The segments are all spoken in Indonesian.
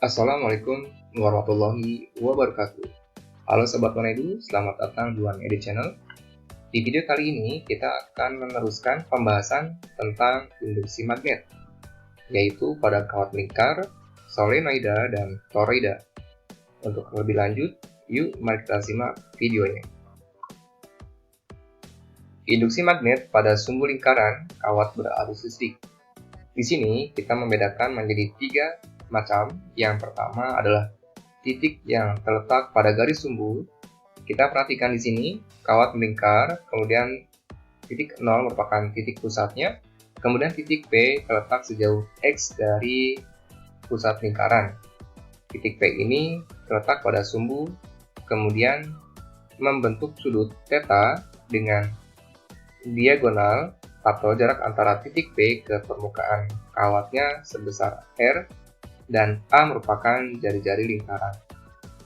Assalamualaikum warahmatullahi wabarakatuh. Halo Sobat Monedu, selamat datang di One Edit Channel. Di video kali ini kita akan meneruskan pembahasan tentang induksi magnet, yaitu pada kawat melingkar, solenoida, dan toroida. Untuk lebih lanjut, yuk mari kita simak videonya. Induksi magnet pada sumbu lingkaran kawat berarus listrik. Di sini kita membedakan menjadi 3 macam. Yang pertama adalah titik yang terletak pada garis sumbu. Kita perhatikan di sini kawat melingkar, kemudian titik 0 merupakan titik pusatnya, kemudian titik P terletak sejauh X dari pusat lingkaran. Titik P ini terletak pada sumbu, kemudian membentuk sudut θ dengan diagonal atau jarak antara titik P ke permukaan kawatnya sebesar R, dan A merupakan jari-jari lingkaran.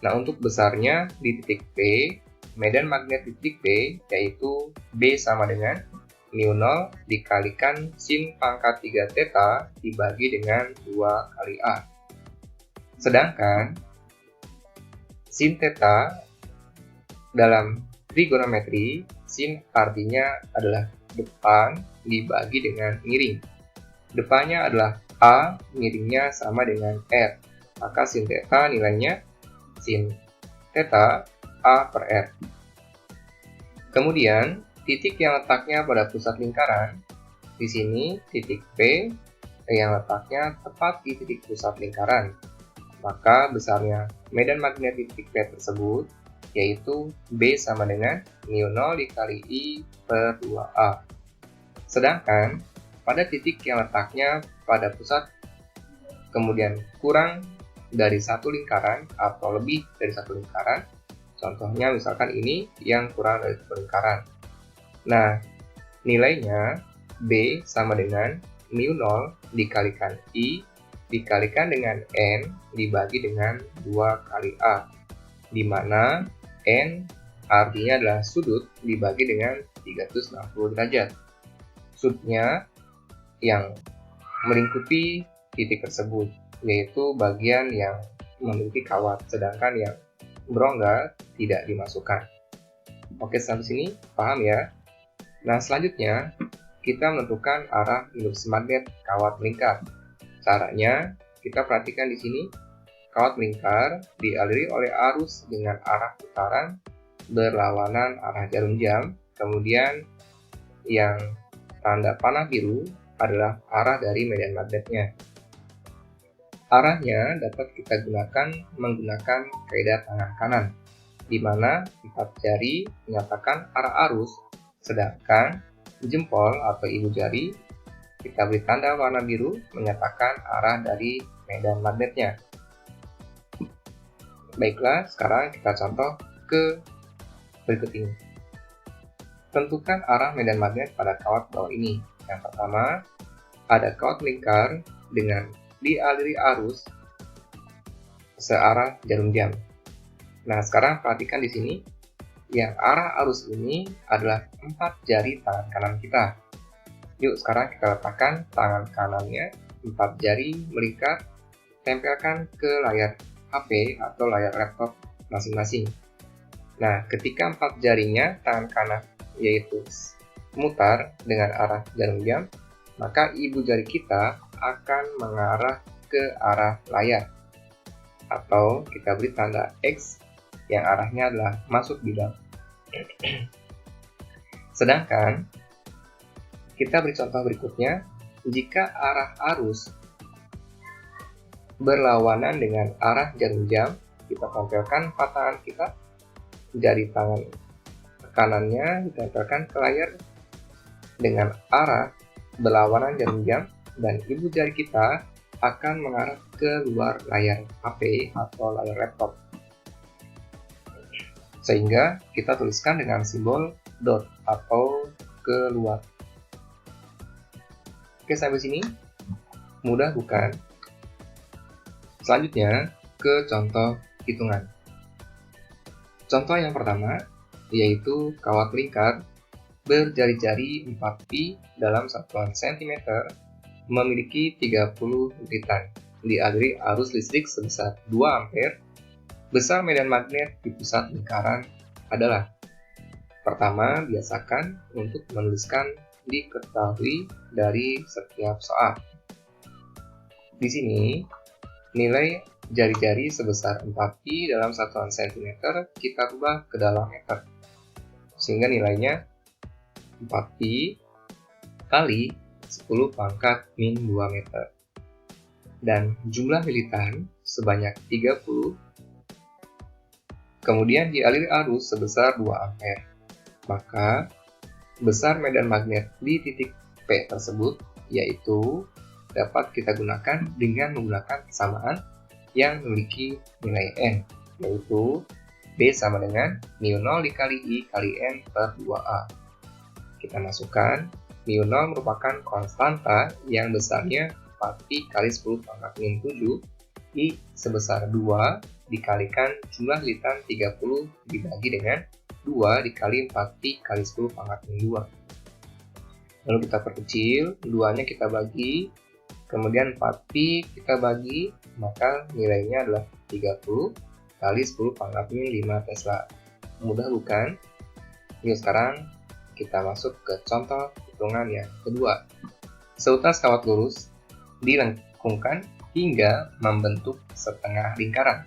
Nah, untuk besarnya di titik P, medan magnet di titik P yaitu B sama dengan mu 0 dikalikan sin pangkat 3 θ dibagi dengan 2 kali A. Sedangkan sin θ dalam trigonometri, sin artinya adalah depan dibagi dengan miring. Depannya adalah A, miringnya sama dengan R. Maka sin θ nilainya sin θ A per R. Kemudian, titik yang letaknya pada pusat lingkaran, di sini titik P yang letaknya tepat di titik pusat lingkaran. Maka besarnya medan magnet di titik P tersebut yaitu B sama dengan mu 0 dikali I per 2A. Sedangkan pada titik yang letaknya pada pusat kemudian kurang dari satu lingkaran atau lebih dari satu lingkaran, contohnya misalkan ini yang kurang dari satu lingkaran. Nah, nilainya B sama dengan mu 0 dikalikan I dikalikan dengan N dibagi dengan 2 kali A, di mana N artinya adalah sudut dibagi dengan 360 derajat. Sudutnya yang melingkupi titik tersebut, yaitu bagian yang memiliki kawat, sedangkan yang berongga tidak dimasukkan. Oke, sampai sini paham ya? Nah, selanjutnya kita menentukan arah induksi magnet kawat melingkar. Caranya kita perhatikan di sini, kawat melingkar dialiri oleh arus dengan arah putaran berlawanan arah jarum jam, kemudian yang tanda panah biru adalah arah dari medan magnetnya. Arahnya dapat kita gunakan menggunakan kaidah tangan kanan, di mana 4 jari menyatakan arah arus, sedangkan jempol atau ibu jari kita beri tanda warna biru menyatakan arah dari medan magnetnya. Baiklah, sekarang kita contoh ke berikut ini. Tentukan arah medan magnet pada kawat bawah ini. Yang pertama, ada kawat melingkar dengan dialiri arus searah jarum jam. Nah, sekarang perhatikan di sini, yang arah arus ini adalah 4 jari tangan kanan kita. Yuk, sekarang kita letakkan tangan kanannya, 4 jari melingkar, tempelkan ke layar HP atau layar laptop masing-masing. Nah, ketika 4 jarinya tangan kanan yaitu mutar dengan arah jarum jam, maka ibu jari kita akan mengarah ke arah layar, atau kita beri tanda X yang arahnya adalah masuk bidang. Sedangkan kita beri contoh berikutnya, jika arah arus berlawanan dengan arah jarum jam, kita tempelkan tangan kita, jari tangan kanannya ditempelkan ke layar dengan arah berlawanan jarum jam, dan ibu jari kita akan mengarah ke luar layar HP atau layar laptop. Sehingga kita tuliskan dengan simbol dot atau keluar. Oke, sampai sini mudah bukan? Selanjutnya ke contoh hitungan. Contoh yang pertama yaitu kawat melingkar berjari-jari 4 pi dalam satuan cm memiliki 30 liritan. dialiri arus listrik sebesar 2 ampere, besar medan magnet di pusat lingkaran adalah: pertama, biasakan untuk menuliskan diketahui dari setiap soal. Di sini, nilai jari-jari sebesar 4pi dalam satuan cm kita rubah ke dalam meter. Sehingga nilainya 4pi kali 10 pangkat min 2 meter. Dan jumlah lilitan sebanyak 30, kemudian dialiri arus sebesar 2 ampere. Maka, besar medan magnet di titik P tersebut, yaitu dapat kita gunakan dengan menggunakan kesamaan yang memiliki nilai N, yaitu B sama dengan μ0 dikali I kali N per 2A. Kita masukkan, μ0 merupakan konstanta yang besarnya 4pi kali 10 pangkat min 7, I sebesar 2 dikalikan jumlah lilitan 30 dibagi dengan 2 dikali 4pi kali 10 pangkat min 2. Lalu kita perkecil, 2-nya kita bagi, kemudian 4pi kita bagi, maka nilainya adalah 30 kali 10 pangkat min 5 Tesla. Mudah bukan? Yuk sekarang kita masuk ke contoh hitungan yang kedua. Seutas kawat lurus dilengkungkan hingga membentuk setengah lingkaran,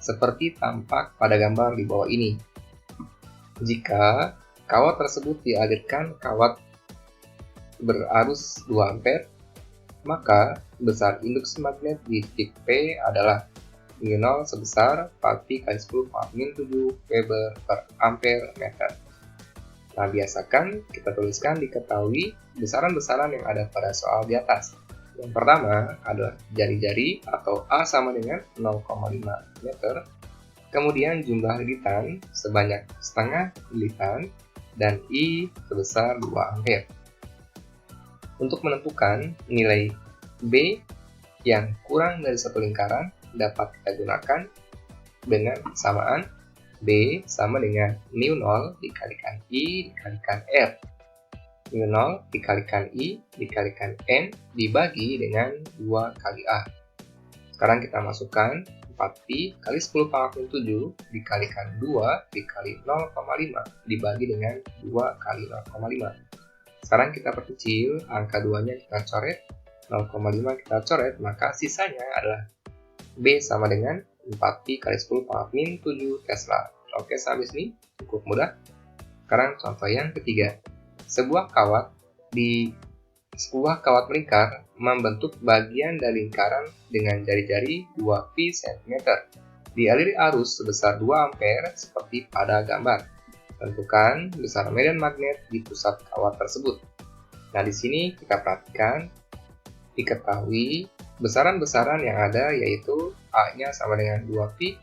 seperti tampak pada gambar di bawah ini. Jika kawat tersebut dialirkan kawat berarus 2 ampere, maka besar induksi magnet di titik P adalah μ0 sebesar 4pi kali 10 pangkat min 7 Weber per ampere meter. Nah, biasakan kita tuliskan diketahui besaran-besaran yang ada pada soal di atas. Yang pertama adalah jari-jari atau A sama dengan 0,5 meter, kemudian jumlah lilitan sebanyak setengah lilitan, dan I sebesar 2 ampere. Untuk menentukan nilai B yang kurang dari satu lingkaran dapat kita gunakan dengan kesamaan B sama dengan μ0 dikalikan I dikalikan R. μ0 dikalikan I dikalikan N dibagi dengan 2 kali A. Sekarang kita masukkan 4pi kali 10 pangkat min 7 dikalikan 2 dikali 0,5 dibagi dengan 2 kali 0,5. Sekarang kita perkecil, angka 2-nya kita coret, 0,5 kita coret, maka sisanya adalah B sama dengan 4pi kali 10 pangkat min 7 Tesla. Oke, sampai sini cukup mudah. Sekarang contoh yang ketiga. Sebuah kawat melingkar membentuk bagian dari lingkaran dengan jari-jari 2pi cm. Dialiri arus sebesar 2 ampere seperti pada gambar. Tentukan besar medan magnet di pusat kawat tersebut. Nah, di sini kita perhatikan diketahui besaran-besaran yang ada, yaitu A-nya sama dengan 2pi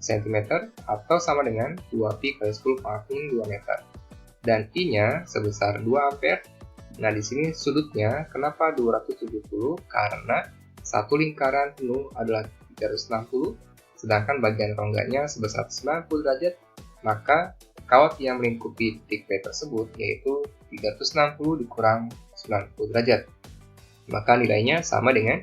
cm atau sama dengan 2pi kali 10 pangkat min 2 meter. Dan I-nya sebesar 2 ampere. Nah, di sini sudutnya kenapa 270? Karena satu lingkaran penuh adalah 360, sedangkan bagian rongganya sebesar 90 derajat, maka kawat yang melingkupi titik P tersebut yaitu 360 dikurang 90 derajat. Maka nilainya sama dengan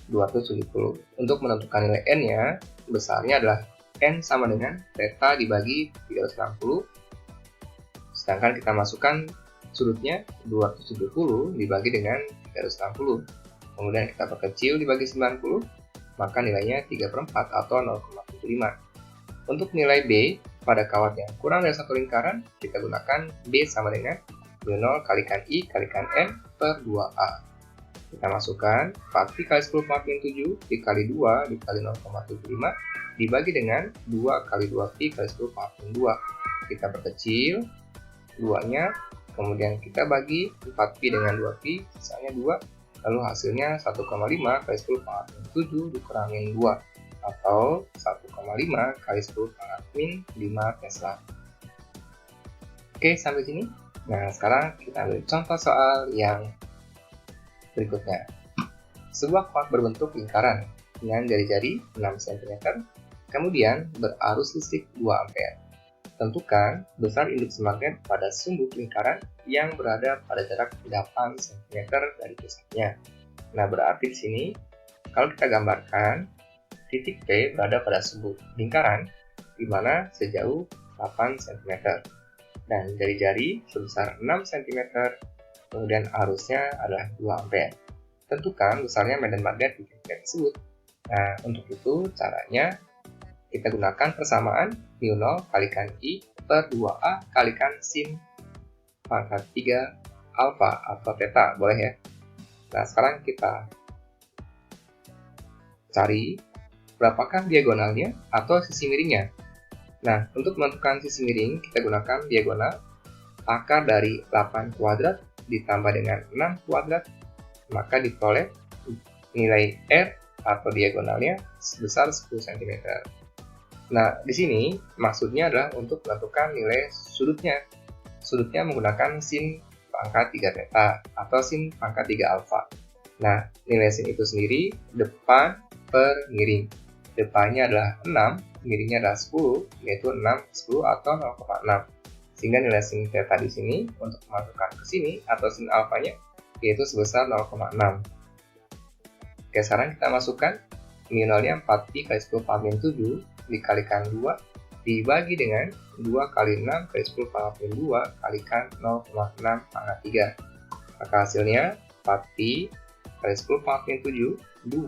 270. Untuk menentukan nilai N-nya, besarnya adalah N sama dengan theta dibagi 360. Sedangkan kita masukkan sudutnya 270 dibagi dengan 360. Kemudian kita perkecil dibagi 90, maka nilainya 3/4 atau 0,75. Untuk nilai B pada kawat yang kurang dari satu lingkaran, kita gunakan B sama dengan μ0 kalikan I kalikan N per 2A. Kita masukkan 4pi kali 10 pangkat min 7 dikali 2 dikali 0,75 dibagi dengan 2 kali 2pi kali 10 pangkat min 2. Kita perkecil 2-nya, kemudian kita bagi 4pi dengan 2pi, sisanya 2, lalu hasilnya 1,5 kali 10 pangkat min 7 dikurangin 2, atau 1,5 kali 10 pangkat min 5 Tesla. Oke, sampai sini. Nah, sekarang kita ambil contoh soal yang berikutnya. Sebuah kawat berbentuk lingkaran dengan jari-jari 6 cm, kemudian berarus listrik 2 ampere. Tentukan besar induksi magnet pada sumbu lingkaran yang berada pada jarak 8 cm dari pusatnya. Nah, berarti di sini Kalau kita gambarkan, titik P berada pada sebuah lingkaran di mana sejauh 8 cm dan jari-jari sebesar 6 cm, kemudian arusnya adalah 2 ampere. Tentukan besarnya medan magnet di titik P tersebut. Nah, untuk itu caranya kita gunakan persamaan μ0 kalikan I per 2A kalikan sin pangkat 3 alfa atau theta, boleh ya. Nah, sekarang kita cari berapakah diagonalnya atau sisi miringnya. Nah, untuk menentukan sisi miring, kita gunakan diagonal akar dari 8 kuadrat ditambah dengan 6 kuadrat, maka diperoleh nilai R atau diagonalnya sebesar 10 cm. Nah, di sini maksudnya adalah untuk menentukan nilai sudutnya. Sudutnya menggunakan sin pangkat 3 theta atau sin pangkat 3 alfa. Nah, nilai sin itu sendiri depan per miring. Depannya adalah 6, miringnya adalah 10, yaitu 6, 10 atau 0,6. Sehingga nilai sin theta di sini untuk memasukkan ke sini atau sin alfanya yaitu sebesar 0,6. Oke, sekarang kita masukkan μ0-nya 4pi kali 10 pangkat 7 dikalikan 2 dibagi dengan 2 kali 6 kali 10 pangkat 2 kalikan 0,6 pangkat 3. Maka hasilnya 4pi kali 10 pangkat 7 2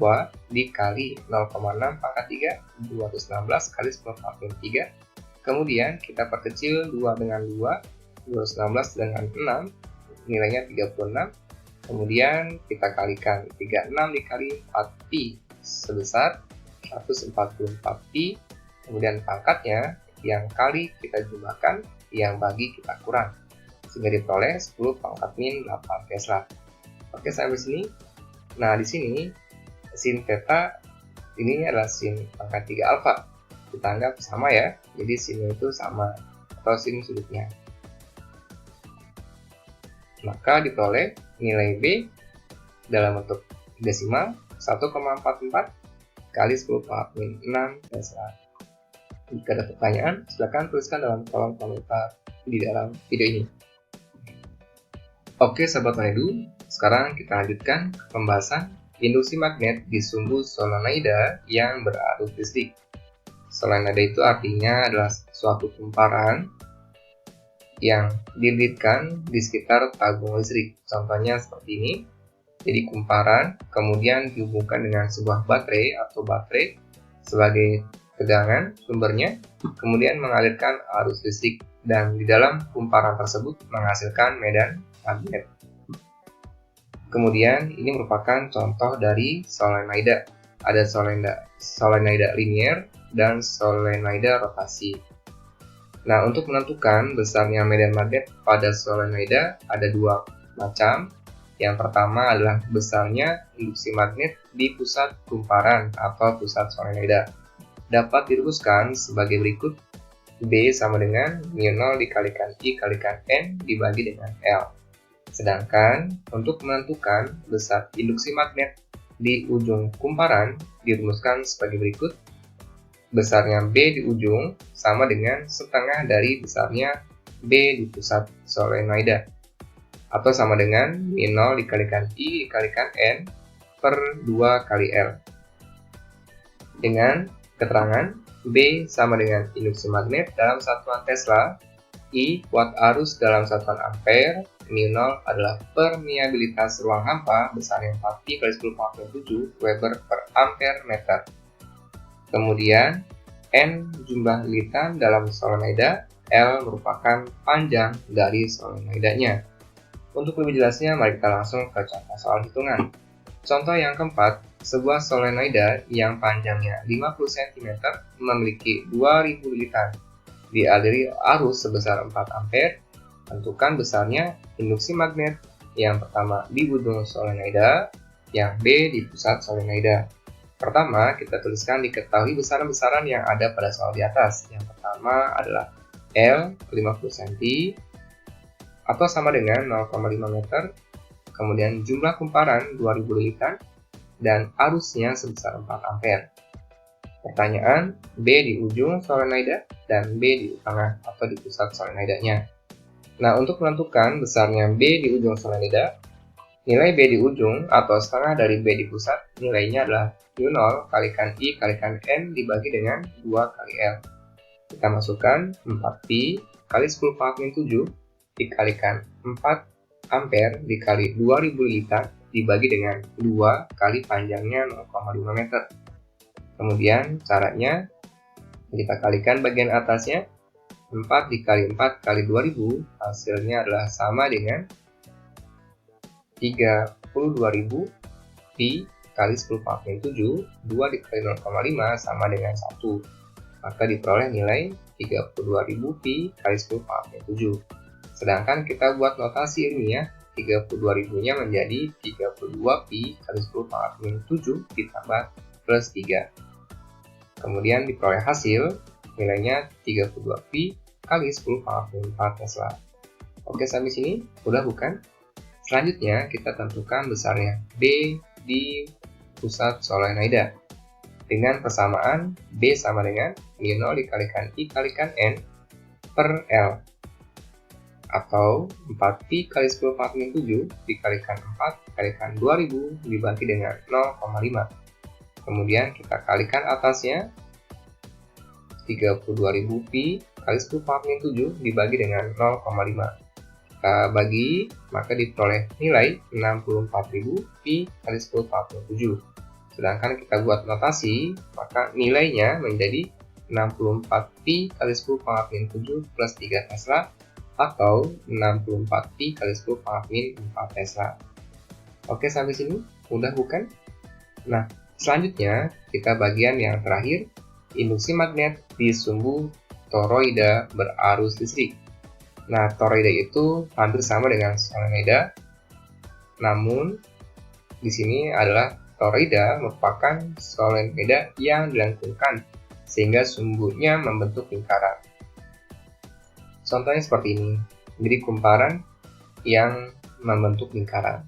dikali 0,6 pangkat 3 216 kali 10 pangkat 3. Kemudian kita perkecil 2 dengan 2 216 dengan 6 nilainya 36. Kemudian kita kalikan 36 dikali 4pi sebesar 144pi. Kemudian pangkatnya yang kali kita jumlahkan, yang bagi kita kurang, sehingga diperoleh 10 pangkat min 8 Tesla. Oke, sampai sini. Nah, di sini sin theta ini adalah sin pangkat 3 alfa. Kita anggap sama ya, jadi sinnya itu sama atau sin sudutnya. Maka diperoleh nilai B dalam bentuk desimal 1,44 kali 10 pangkat min 6 Tesla. Jika ada pertanyaan, silakan tuliskan dalam kolom komentar di dalam video ini. Oke sahabat Manedu, sekarang kita lanjutkan ke pembahasan induksi magnet di sumbu solenoida yang berarus listrik. Solenoida itu artinya adalah suatu kumparan yang dililitkan di sekitar tabung listrik. Contohnya seperti ini. Jadi kumparan kemudian dihubungkan dengan sebuah baterai atau baterai sebagai tegangan sumbernya, kemudian mengalirkan arus listrik dan di dalam kumparan tersebut menghasilkan medan magnet. Kemudian ini merupakan contoh dari solenoida. Ada solenoida linier dan solenoida rotasi. Nah, untuk menentukan besarnya medan magnet pada solenoida ada dua macam. Yang pertama adalah besarnya induksi magnet di pusat kumparan atau pusat solenoida. Dapat dirumuskan sebagai berikut. B sama dengan μ0 dikalikan I kalikan N dibagi dengan L. Sedangkan untuk menentukan besar induksi magnet di ujung kumparan dirumuskan sebagai berikut. Besarnya B di ujung sama dengan setengah dari besarnya B di pusat solenoida. Atau sama dengan μ0 dikalikan I dikalikan N per 2 kali L. Dengan keterangan B sama dengan induksi magnet dalam satuan Tesla, I watt arus dalam satuan ampere, μ0 adalah permeabilitas ruang hampa besarnya 4pi kali 10 pangkat 7 Weber per ampere meter. Kemudian N jumlah lilitan dalam solenoida, L merupakan panjang dari solenoidanya. Untuk lebih jelasnya, mari kita langsung ke contoh soal hitungan. Contoh yang keempat, sebuah solenoida yang panjangnya 50 cm memiliki 2000 lilitan, dialiri arus sebesar 4 ampere. Tentukan besarnya induksi magnet yang pertama di ujung solenoida, yang B di pusat solenoida. Pertama, kita tuliskan diketahui besaran-besaran yang ada pada soal di atas. Yang pertama adalah L 50 cm atau sama dengan 0,5 meter. Kemudian jumlah kumparan 2000 lilitan dan arusnya sebesar 4 ampere. Pertanyaan, B di ujung solenoida dan B di tengah atau di pusat solenoidanya. Nah, untuk menentukan besarnya B di ujung solenoida, Nilai B di ujung atau setengah dari B di pusat, nilainya adalah U0 kalikan I kalikan N dibagi dengan 2 kali L. Kita masukkan 4pi kali 10 pangkat min 7 dikalikan 4 ampere dikali 2000 liter dibagi dengan 2 kali panjangnya 0,5 meter. Kemudian caranya kita kalikan bagian atasnya, 4 dikali 4 kali 2000 hasilnya adalah sama dengan 32.000 pi kali 10 pangkat min 7, 2 dikali 0,5 sama dengan 1. Maka diperoleh nilai 32.000 pi kali 10 pangkat min 7. Sedangkan kita buat notasi ilmiah, 32.000-nya menjadi 32 pi kali 10 pangkat min 7 ditambah plus 3. Kemudian diperoleh hasil, nilainya 32 pi kali 10 pangkat min 4 Tesla. Oke, sampai sini udah bukan? Selanjutnya, kita tentukan besarnya B di pusat solenoida. Dengan persamaan B sama dengan μ0 dikalikan I kalikan N per L. Atau 4pi kali 10 pangkat min 7 dikalikan 4 dikalikan 2000 dibagi dengan 0,5. Kemudian kita kalikan atasnya, 32.000 pi kali 10 pangkat min 7 dibagi dengan 0,5. Kita bagi, maka diperoleh nilai 64.000 pi kali 10 pangkat min 7. Sedangkan kita buat notasi, maka nilainya menjadi 64 pi kali 10 pangkat min 7 plus 3 Tesla atau 64 pi kali 10 pangkat min 4 Tesla. Oke, sampai sini mudah bukan? Nah, selanjutnya kita bagian yang terakhir, induksi magnet di sumbu toroida berarus listrik. Nah, toroida itu hampir sama dengan solenoida, namun di sini adalah toroida merupakan solenoida yang dilengkungkan sehingga sumbunya membentuk lingkaran. Contohnya seperti ini, jadi kumparan yang membentuk lingkaran.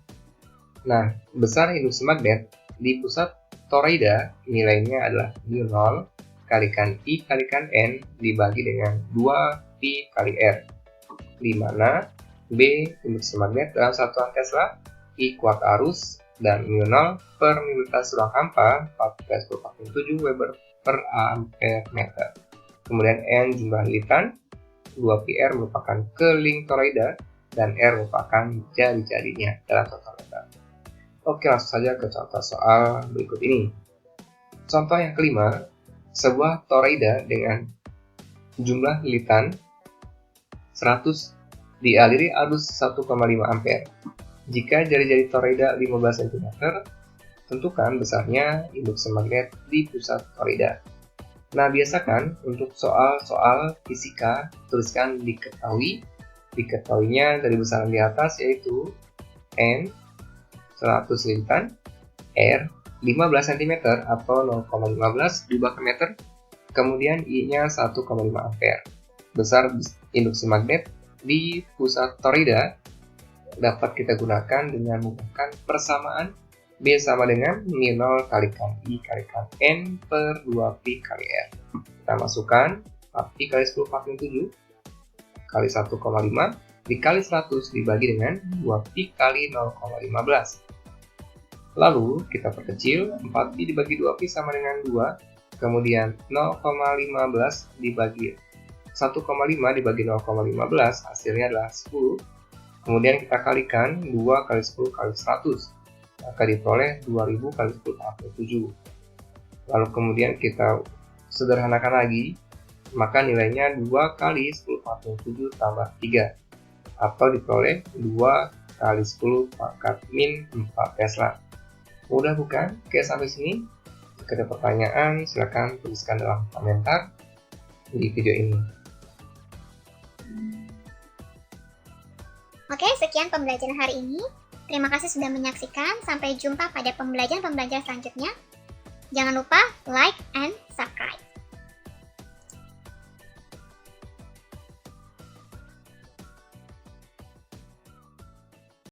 Nah, besar induksi magnet di pusat toroida nilainya adalah μ0 kalikan I kalikan N dibagi dengan 2pi kali R, di mana B induksi magnet dalam satuan Tesla, I kuat arus, dan μ0 per milimeter ruang hampa 14/7 Weber per ampere meter. Kemudian N jumlah lilitan, 2πr merupakan keling toroida, dan R merupakan jari-jarinya dalam satuan meter. Oke, langsung saja ke contoh soal berikut ini. Contoh yang kelima, sebuah toroida dengan jumlah lilitan 100 dialiri arus 1,5 ampere. Jika jari-jari toroida 15 cm, tentukan besarnya induksi magnet di pusat toroida. Nah, biasakan untuk soal-soal fisika, tuliskan diketahui. Diketahuinya dari besaran di atas yaitu N 100 lilitan, R 15 cm atau 0,15 diubah ke meter, kemudian I-nya 1,5 ampere. Besar induksi magnet di pusat toroida dapat kita gunakan dengan menggunakan persamaan B sama dengan μ0 kalikan I kalikan N per 2pi kali R. Kita masukkan 4pi kali 10 pangkat min 7 kali 1,5 dikali 100 dibagi dengan 2pi kali 0,15. Lalu kita perkecil, 4pi dibagi 2pi sama dengan 2, kemudian 0,15 dibagi 1,5 dibagi 0,15 hasilnya adalah 10. Kemudian kita kalikan 2 kali 10 kali 100, maka diperoleh 2000 kali 10 pangkat 7. Lalu kemudian kita sederhanakan lagi, maka nilainya 2 kali 10 pangkat 7 tambah 3, atau diperoleh 2 kali 10 pangkat min 4 Tesla. Mudah bukan? Oke, sampai sini. Jika ada pertanyaan, silakan tuliskan dalam komentar di video ini. Oke, sekian pembelajaran hari ini. Terima kasih sudah menyaksikan. Sampai jumpa pada pembelajaran selanjutnya. Jangan lupa like and subscribe.